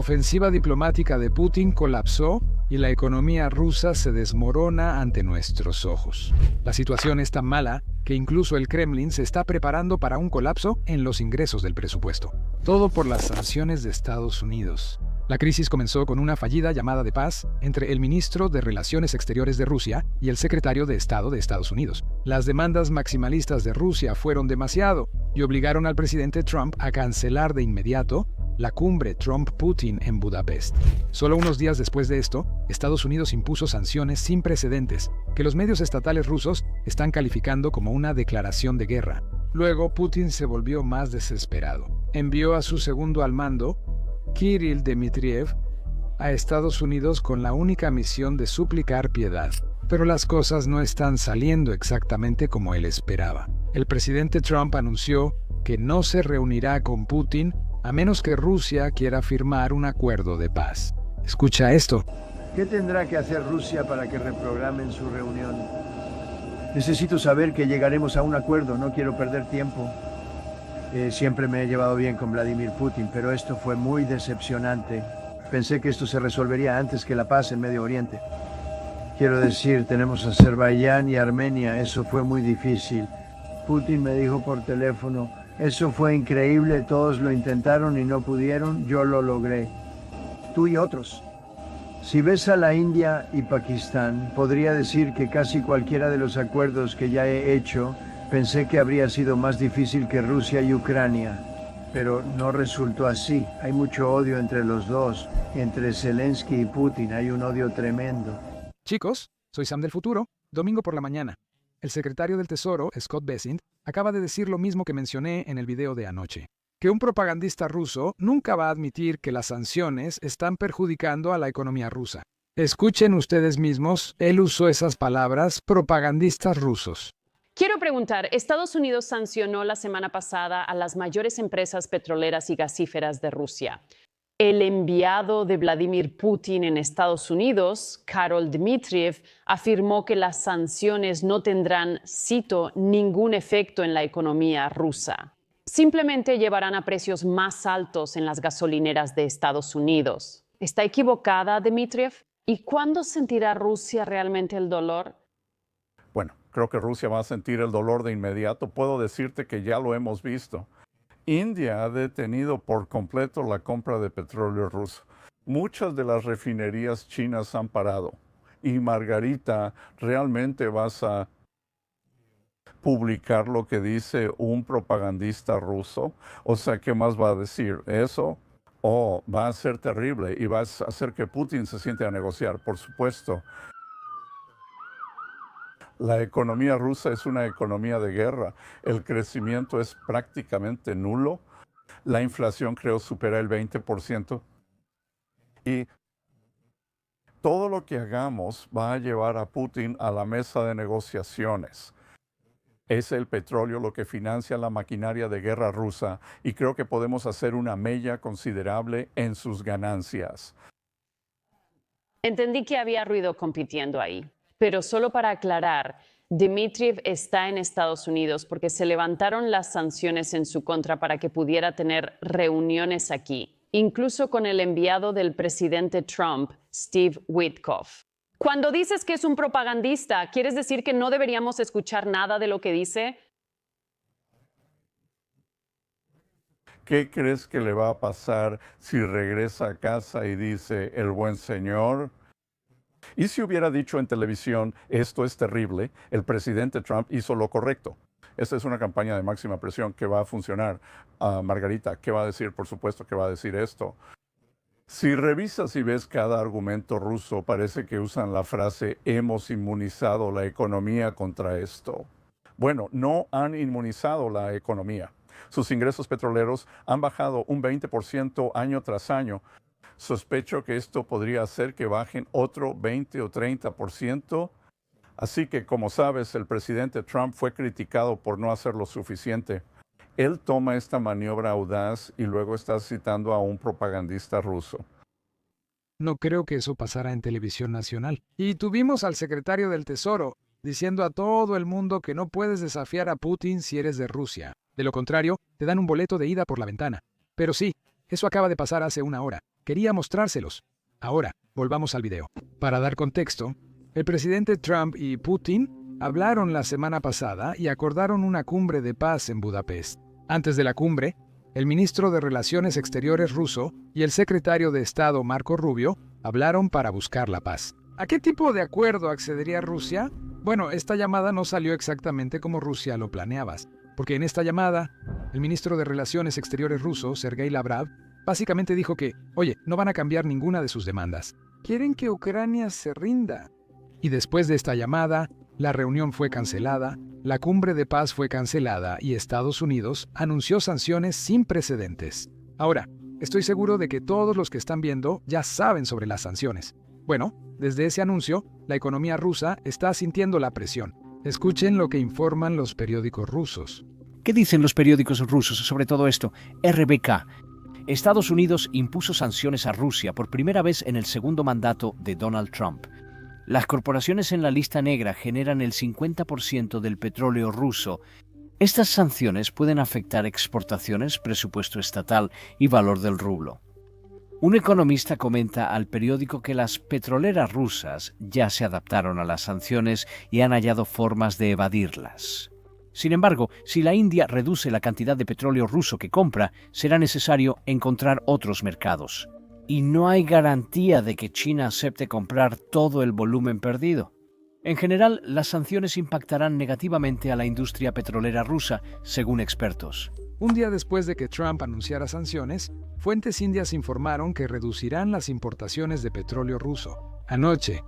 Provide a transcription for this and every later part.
ofensiva diplomática de Putin colapsó y la economía rusa se desmorona ante nuestros ojos. La situación es tan mala que incluso el Kremlin se está preparando para un colapso en los ingresos del presupuesto. Todo por las sanciones de Estados Unidos. La crisis comenzó con una fallida llamada de paz entre el ministro de Relaciones Exteriores de Rusia y el secretario de Estado de Estados Unidos. Las demandas maximalistas de Rusia fueron demasiado y obligaron al presidente Trump a cancelar de inmediato la cumbre Trump-Putin en Budapest. Solo unos días después de esto, Estados Unidos impuso sanciones sin precedentes que los medios estatales rusos están calificando como una declaración de guerra. Luego, Putin se volvió más desesperado. Envió a su segundo al mando, Kirill Dmitriev, a Estados Unidos con la única misión de suplicar piedad. Pero las cosas no están saliendo exactamente como él esperaba. El presidente Trump anunció que no se reunirá con Putin a menos que Rusia quiera firmar un acuerdo de paz. Escucha esto. ¿Qué tendrá que hacer Rusia para que reprogramen su reunión? Necesito saber que llegaremos a un acuerdo, no quiero perder tiempo. Siempre me he llevado bien con Vladimir Putin, pero esto fue muy decepcionante. Pensé que esto se resolvería antes que la paz en Medio Oriente. Quiero decir, tenemos Azerbaiyán y Armenia, eso fue muy difícil. Putin me dijo por teléfono, eso fue increíble, todos lo intentaron y no pudieron, yo lo logré. Tú y otros. Si ves a la India y Pakistán, podría decir que casi cualquiera de los acuerdos que ya he hecho, pensé que habría sido más difícil que Rusia y Ucrania. Pero no resultó así. Hay mucho odio entre los dos. Entre Zelensky y Putin hay un odio tremendo. Chicos, soy Sam del futuro, domingo por la mañana. El secretario del Tesoro, Scott Bessent, acaba de decir lo mismo que mencioné en el video de anoche. Que un propagandista ruso nunca va a admitir que las sanciones están perjudicando a la economía rusa. Escuchen ustedes mismos, él usó esas palabras, propagandistas rusos. Quiero preguntar, Estados Unidos sancionó la semana pasada a las mayores empresas petroleras y gasíferas de Rusia. El enviado de Vladimir Putin en Estados Unidos, Karol Dmitriev, afirmó que las sanciones no tendrán, cito, ningún efecto en la economía rusa. Simplemente llevarán a precios más altos en las gasolineras de Estados Unidos. ¿Está equivocada Dmitriev? ¿Y cuándo sentirá Rusia realmente el dolor? Bueno, creo que Rusia va a sentir el dolor de inmediato. Puedo decirte que ya lo hemos visto. India ha detenido por completo la compra de petróleo ruso. Muchas de las refinerías chinas han parado. Y Margarita, ¿realmente vas a publicar lo que dice un propagandista ruso? O sea, ¿qué más va a decir? ¿Eso? Oh, va a ser terrible y vas a hacer que Putin se siente a negociar, por supuesto. La economía rusa es una economía de guerra. El crecimiento es prácticamente nulo. La inflación, creo, supera el 20%. Y todo lo que hagamos va a llevar a Putin a la mesa de negociaciones. Es el petróleo lo que financia la maquinaria de guerra rusa y creo que podemos hacer una mella considerable en sus ganancias. Entendí que había ruido compitiendo ahí. Pero solo para aclarar, Dmitriev está en Estados Unidos porque se levantaron las sanciones en su contra para que pudiera tener reuniones aquí, incluso con el enviado del presidente Trump, Steve Witkoff. Cuando dices que es un propagandista, ¿quieres decir que no deberíamos escuchar nada de lo que dice? ¿Qué crees que le va a pasar si regresa a casa y dice el buen señor? Y si hubiera dicho en televisión, esto es terrible, el presidente Trump hizo lo correcto. Esta es una campaña de máxima presión que va a funcionar. Margarita, ¿qué va a decir? Por supuesto que va a decir esto. Si revisas y ves cada argumento ruso, parece que usan la frase hemos inmunizado la economía contra esto. Bueno, no han inmunizado la economía. Sus ingresos petroleros han bajado un 20% año tras año. Sospecho que esto podría hacer que bajen otro 20 o 30%. Así que, como sabes, el presidente Trump fue criticado por no hacer lo suficiente. Él toma esta maniobra audaz y luego está citando a un propagandista ruso. No creo que eso pasara en televisión nacional. Y tuvimos al secretario del Tesoro diciendo a todo el mundo que no puedes desafiar a Putin si eres de Rusia. De lo contrario, te dan un boleto de ida por la ventana. Pero sí, eso acaba de pasar hace una hora. Quería mostrárselos. Ahora, volvamos al video. Para dar contexto, el presidente Trump y Putin hablaron la semana pasada y acordaron una cumbre de paz en Budapest. Antes de la cumbre, el ministro de Relaciones Exteriores ruso y el secretario de Estado Marco Rubio hablaron para buscar la paz. ¿A qué tipo de acuerdo accedería Rusia? Bueno, esta llamada no salió exactamente como Rusia lo planeaba, porque en esta llamada, el ministro de Relaciones Exteriores ruso, Sergei Lavrov, básicamente dijo que, oye, no van a cambiar ninguna de sus demandas. Quieren que Ucrania se rinda. Y después de esta llamada, la reunión fue cancelada, la cumbre de paz fue cancelada y Estados Unidos anunció sanciones sin precedentes. Ahora, estoy seguro de que todos los que están viendo ya saben sobre las sanciones. Bueno, desde ese anuncio, la economía rusa está sintiendo la presión. Escuchen lo que informan los periódicos rusos. ¿Qué dicen los periódicos rusos sobre todo esto? RBK. Estados Unidos impuso sanciones a Rusia por primera vez en el segundo mandato de Donald Trump. Las corporaciones en la lista negra generan el 50% del petróleo ruso. Estas sanciones pueden afectar exportaciones, presupuesto estatal y valor del rublo. Un economista comenta al periódico que las petroleras rusas ya se adaptaron a las sanciones y han hallado formas de evadirlas. Sin embargo, si la India reduce la cantidad de petróleo ruso que compra, será necesario encontrar otros mercados. Y no hay garantía de que China acepte comprar todo el volumen perdido. En general, las sanciones impactarán negativamente a la industria petrolera rusa, según expertos. Un día después de que Trump anunciara sanciones, fuentes indias informaron que reducirán las importaciones de petróleo ruso. Anoche,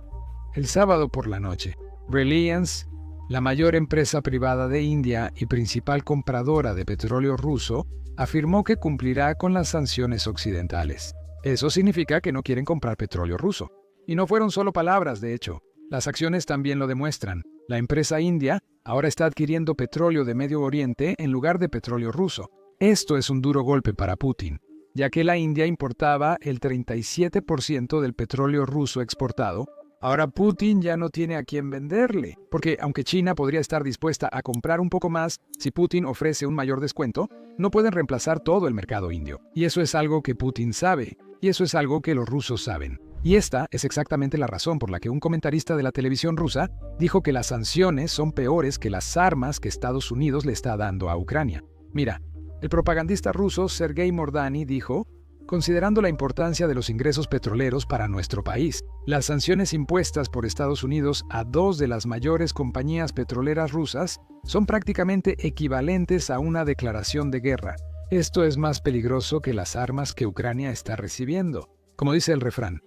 el sábado por la noche, Reliance, la mayor empresa privada de India y principal compradora de petróleo ruso, afirmó que cumplirá con las sanciones occidentales. Eso significa que no quieren comprar petróleo ruso. Y no fueron solo palabras, de hecho. Las acciones también lo demuestran. La empresa india ahora está adquiriendo petróleo de Medio Oriente en lugar de petróleo ruso. Esto es un duro golpe para Putin, ya que la India importaba el 37% del petróleo ruso exportado. Ahora Putin ya no tiene a quién venderle, porque aunque China podría estar dispuesta a comprar un poco más si Putin ofrece un mayor descuento, no pueden reemplazar todo el mercado indio. Y eso es algo que Putin sabe. Y eso es algo que los rusos saben. Y esta es exactamente la razón por la que un comentarista de la televisión rusa dijo que las sanciones son peores que las armas que Estados Unidos le está dando a Ucrania. Mira, el propagandista ruso Sergei Mordani dijo, considerando la importancia de los ingresos petroleros para nuestro país, las sanciones impuestas por Estados Unidos a dos de las mayores compañías petroleras rusas son prácticamente equivalentes a una declaración de guerra. Esto es más peligroso que las armas que Ucrania está recibiendo. Como dice el refrán,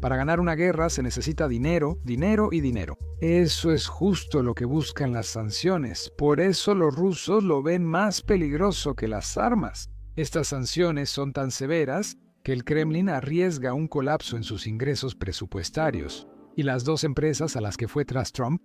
para ganar una guerra se necesita dinero, dinero y dinero. Eso es justo lo que buscan las sanciones. Por eso los rusos lo ven más peligroso que las armas. Estas sanciones son tan severas que el Kremlin arriesga un colapso en sus ingresos presupuestarios. Y las dos empresas a las que fue tras Trump,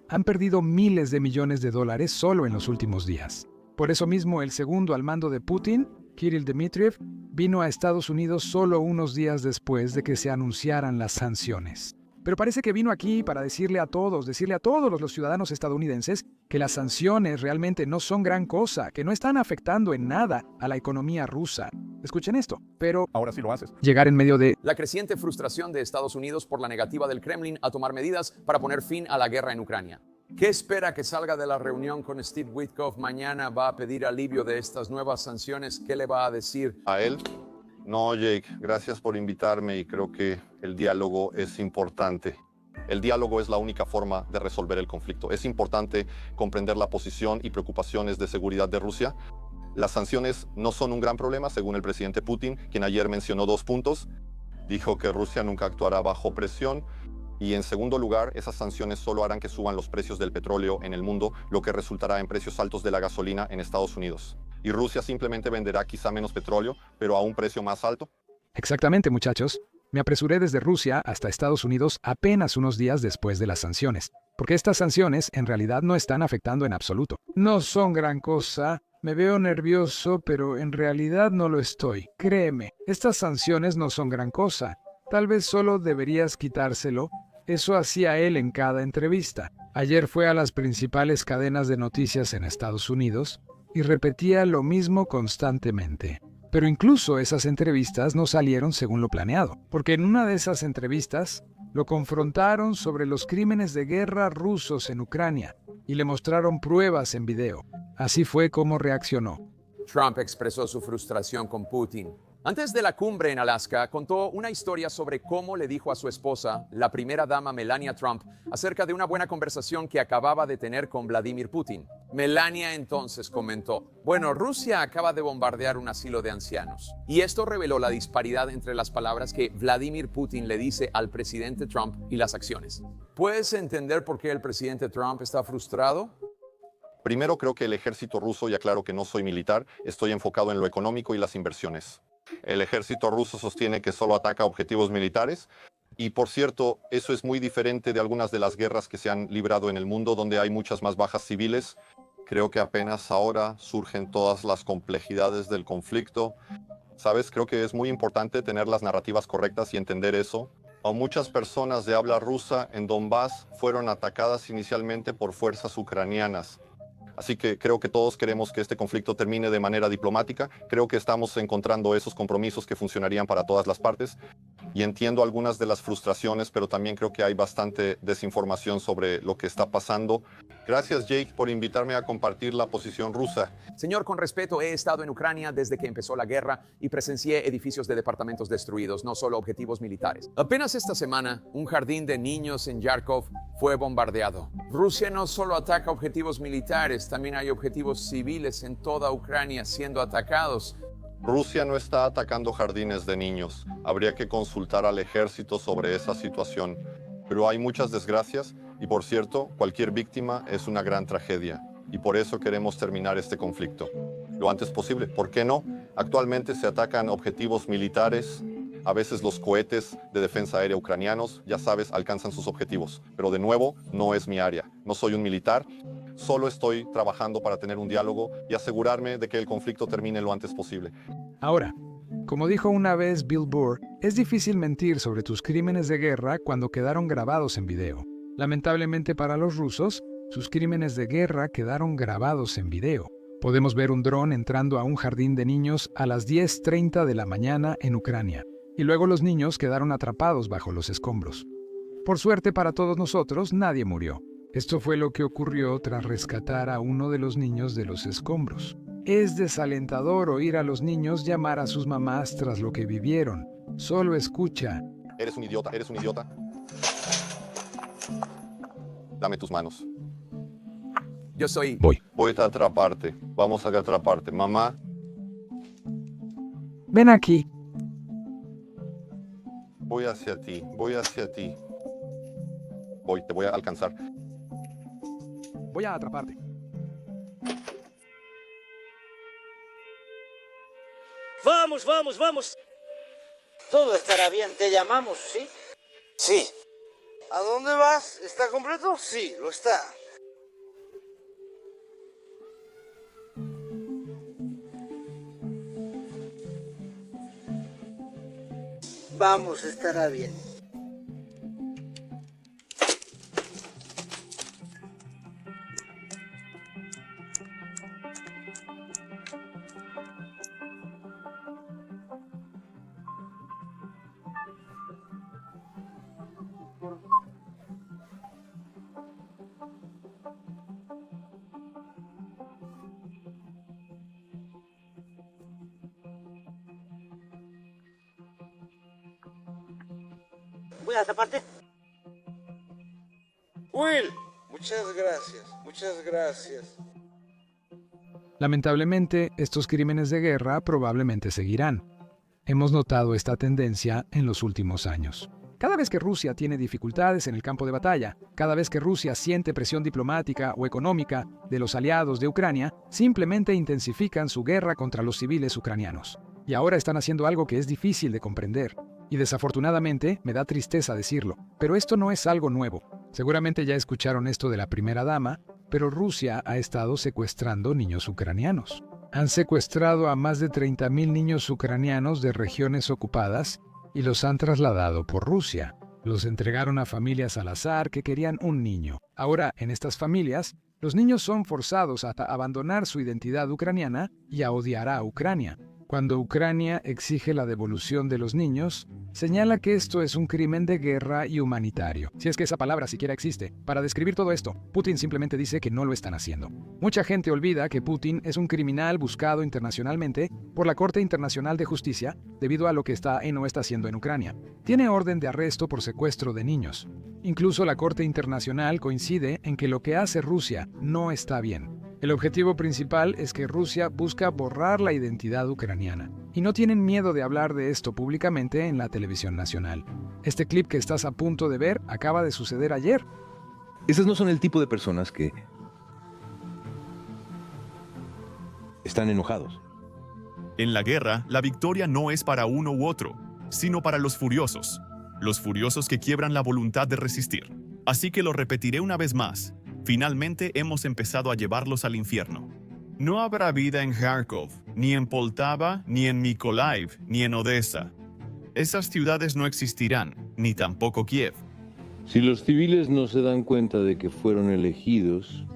han perdido miles de millones de dólares solo en los últimos días. Por eso mismo, el segundo al mando de Putin, Kirill Dmitriev, vino a Estados Unidos solo unos días después de que se anunciaran las sanciones. Pero parece que vino aquí para decirle a todos los ciudadanos estadounidenses que las sanciones realmente no son gran cosa, que no están afectando en nada a la economía rusa. Escuchen esto, pero Ahora sí lo haces. llegar en medio de La creciente frustración de Estados Unidos por la negativa del Kremlin a tomar medidas para poner fin a la guerra en Ucrania. ¿Qué espera que salga de la reunión con Steve Witkoff mañana? ¿Va a pedir alivio de estas nuevas sanciones? ¿Qué le va a decir? A él. No, Jake, gracias por invitarme y creo que el diálogo es importante. El diálogo es la única forma de resolver el conflicto. Es importante comprender la posición y preocupaciones de seguridad de Rusia. Las sanciones no son un gran problema, según el presidente Putin, quien ayer mencionó 2 puntos. Dijo que Rusia nunca actuará bajo presión. Y en segundo lugar, esas sanciones solo harán que suban los precios del petróleo en el mundo, lo que resultará en precios altos de la gasolina en Estados Unidos. Y Rusia simplemente venderá quizá menos petróleo, pero a un precio más alto. Exactamente, muchachos. Me apresuré desde Rusia hasta Estados Unidos apenas unos días después de las sanciones, porque estas sanciones en realidad no están afectando en absoluto. No son gran cosa. Me veo nervioso, pero en realidad no lo estoy. Créeme, estas sanciones no son gran cosa. Tal vez solo deberías quitárselo. Eso hacía él en cada entrevista. Ayer fue a las principales cadenas de noticias en Estados Unidos y repetía lo mismo constantemente. Pero incluso esas entrevistas no salieron según lo planeado, porque en una de esas entrevistas lo confrontaron sobre los crímenes de guerra rusos en Ucrania y le mostraron pruebas en video. Así fue como reaccionó. Trump expresó su frustración con Putin. Antes de la cumbre en Alaska, contó una historia sobre cómo le dijo a su esposa, la primera dama Melania Trump, acerca de una buena conversación que acababa de tener con Vladimir Putin. Melania entonces comentó, bueno, Rusia acaba de bombardear un asilo de ancianos. Y esto reveló la disparidad entre las palabras que Vladimir Putin le dice al presidente Trump y las acciones. ¿Puedes entender por qué el presidente Trump está frustrado? Primero, creo que el ejército ruso, y aclaro que no soy militar, estoy enfocado en lo económico y las inversiones. El ejército ruso sostiene que solo ataca objetivos militares y, por cierto, eso es muy diferente de algunas de las guerras que se han librado en el mundo donde hay muchas más bajas civiles. Creo que apenas ahora surgen todas las complejidades del conflicto. ¿Sabes? Creo que es muy importante tener las narrativas correctas y entender eso. Muchas personas de habla rusa en Donbass fueron atacadas inicialmente por fuerzas ucranianas. Así que creo que todos queremos que este conflicto termine de manera diplomática. Creo que estamos encontrando esos compromisos que funcionarían para todas las partes. Y entiendo algunas de las frustraciones, pero también creo que hay bastante desinformación sobre lo que está pasando. Gracias, Jake, por invitarme a compartir la posición rusa. Señor, con respeto, he estado en Ucrania desde que empezó la guerra y presencié edificios de departamentos destruidos, no solo objetivos militares. Apenas esta semana, un jardín de niños en Yarkov fue bombardeado. Rusia no solo ataca objetivos militares, también hay objetivos civiles en toda Ucrania siendo atacados. Rusia no está atacando jardines de niños. Habría que consultar al ejército sobre esa situación. Pero hay muchas desgracias y, por cierto, cualquier víctima es una gran tragedia. Y por eso queremos terminar este conflicto lo antes posible. ¿Por qué no? Actualmente se atacan objetivos militares. A veces los cohetes de defensa aérea ucranianos, ya sabes, alcanzan sus objetivos. Pero de nuevo, no es mi área. No soy un militar. Solo estoy trabajando para tener un diálogo y asegurarme de que el conflicto termine lo antes posible. Ahora, como dijo una vez Bill Burr, es difícil mentir sobre tus crímenes de guerra cuando quedaron grabados en video. Lamentablemente para los rusos, sus crímenes de guerra quedaron grabados en video. Podemos ver un dron entrando a un jardín de niños a las 10:30 de la mañana en Ucrania, y luego los niños quedaron atrapados bajo los escombros. Por suerte para todos nosotros, nadie murió. Esto fue lo que ocurrió tras rescatar a uno de los niños de los escombros. Es desalentador oír a los niños llamar a sus mamás tras lo que vivieron. Solo escucha. Eres un idiota, eres un idiota. Dame tus manos. Yo soy... Voy a atraparte. Vamos a atraparte. Mamá. Ven aquí. Voy hacia ti, voy hacia ti. Te voy a alcanzar. Voy a atraparte. Vamos, vamos, vamos. Todo estará bien, te llamamos, ¿sí? Sí. ¿A dónde vas? ¿Está completo? Sí, lo está. Vamos, estará bien. Voy a taparte. Will, muchas gracias, muchas gracias. Lamentablemente, estos crímenes de guerra probablemente seguirán. Hemos notado esta tendencia en los últimos años. Cada vez que Rusia tiene dificultades en el campo de batalla, cada vez que Rusia siente presión diplomática o económica de los aliados de Ucrania, simplemente intensifican su guerra contra los civiles ucranianos. Y ahora están haciendo algo que es difícil de comprender. Y desafortunadamente, me da tristeza decirlo, pero esto no es algo nuevo. Seguramente ya escucharon esto de la primera dama, pero Rusia ha estado secuestrando niños ucranianos. Han secuestrado a más de 30,000 niños ucranianos de regiones ocupadas y los han trasladado por Rusia. Los entregaron a familias al azar que querían un niño. Ahora, en estas familias, los niños son forzados a abandonar su identidad ucraniana y a odiar a Ucrania. Cuando Ucrania exige la devolución de los niños, señala que esto es un crimen de guerra y humanitario. Si es que esa palabra siquiera existe. Para describir todo esto, Putin simplemente dice que no lo están haciendo. Mucha gente olvida que Putin es un criminal buscado internacionalmente por la Corte Internacional de Justicia debido a lo que está y no está haciendo en Ucrania. Tiene orden de arresto por secuestro de niños. Incluso la Corte Internacional coincide en que lo que hace Rusia no está bien. El objetivo principal es que Rusia busca borrar la identidad ucraniana, y no tienen miedo de hablar de esto públicamente en la televisión nacional. Este clip que estás a punto de ver acaba de suceder ayer. Esas no son el tipo de personas que están enojados. En la guerra, la victoria no es para uno u otro, sino para los furiosos que quiebran la voluntad de resistir. Así que lo repetiré una vez más. Finalmente hemos empezado a llevarlos al infierno. No habrá vida en Kharkov, ni en Poltava, ni en Mykolaiv, ni en Odessa. Esas ciudades no existirán, ni tampoco Kiev. Si los civiles no se dan cuenta de que fueron elegidos...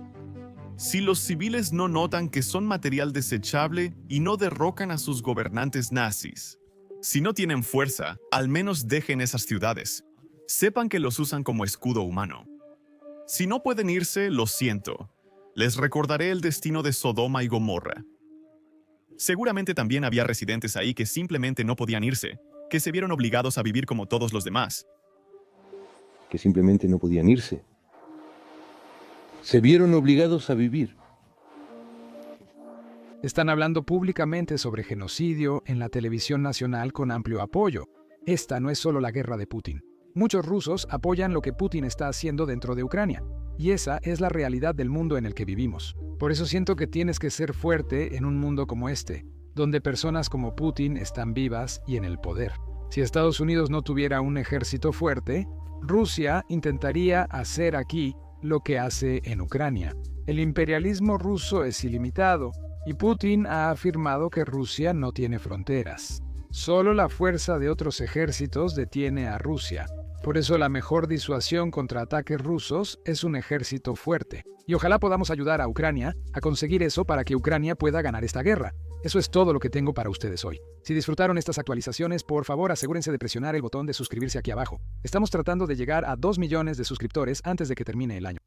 Si los civiles no notan que son material desechable y no derrocan a sus gobernantes nazis. Si no tienen fuerza, al menos dejen esas ciudades. Sepan que los usan como escudo humano. Si no pueden irse, lo siento. Les recordaré el destino de Sodoma y Gomorra. Seguramente también había residentes ahí que simplemente no podían irse, que se vieron obligados a vivir como todos los demás. Que simplemente no podían irse. Se vieron obligados a vivir. Están hablando públicamente sobre genocidio en la televisión nacional con amplio apoyo. Esta no es solo la guerra de Putin. Muchos rusos apoyan lo que Putin está haciendo dentro de Ucrania, y esa es la realidad del mundo en el que vivimos. Por eso siento que tienes que ser fuerte en un mundo como este, donde personas como Putin están vivas y en el poder. Si Estados Unidos no tuviera un ejército fuerte, Rusia intentaría hacer aquí lo que hace en Ucrania. El imperialismo ruso es ilimitado, y Putin ha afirmado que Rusia no tiene fronteras. Solo la fuerza de otros ejércitos detiene a Rusia. Por eso la mejor disuasión contra ataques rusos es un ejército fuerte. Y ojalá podamos ayudar a Ucrania a conseguir eso para que Ucrania pueda ganar esta guerra. Eso es todo lo que tengo para ustedes hoy. Si disfrutaron estas actualizaciones, por favor asegúrense de presionar el botón de suscribirse aquí abajo. Estamos tratando de llegar a 2 millones de suscriptores antes de que termine el año.